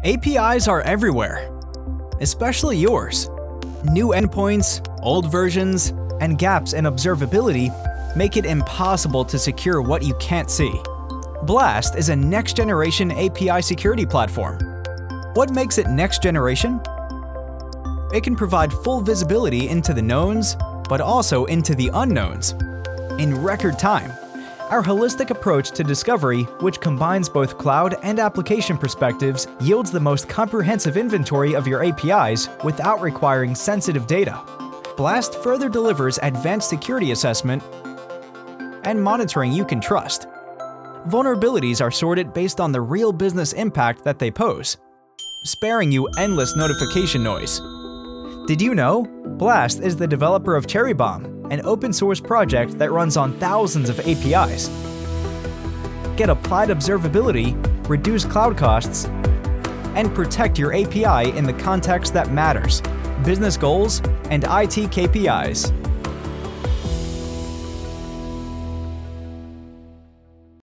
APIs are everywhere, especially yours. New endpoints, old versions, and gaps in observability make it impossible to secure what you can't see. BLST is a next-generation API security platform. What makes it next-generation? It can provide full visibility into the knowns, but also into the unknowns, in record time. Our holistic approach to discovery, which combines both cloud and application perspectives, yields the most comprehensive inventory of your APIs without requiring sensitive data. BLST further delivers advanced security assessment and monitoring you can trust. Vulnerabilities are sorted based on the real business impact that they pose, sparing you endless notification noise. Did you know? BLST is the developer of Cherrybomb, an open-source project that runs on thousands of APIs. Get applied observability, reduce cloud costs, and protect your API in the context that matters: business goals and IT KPIs.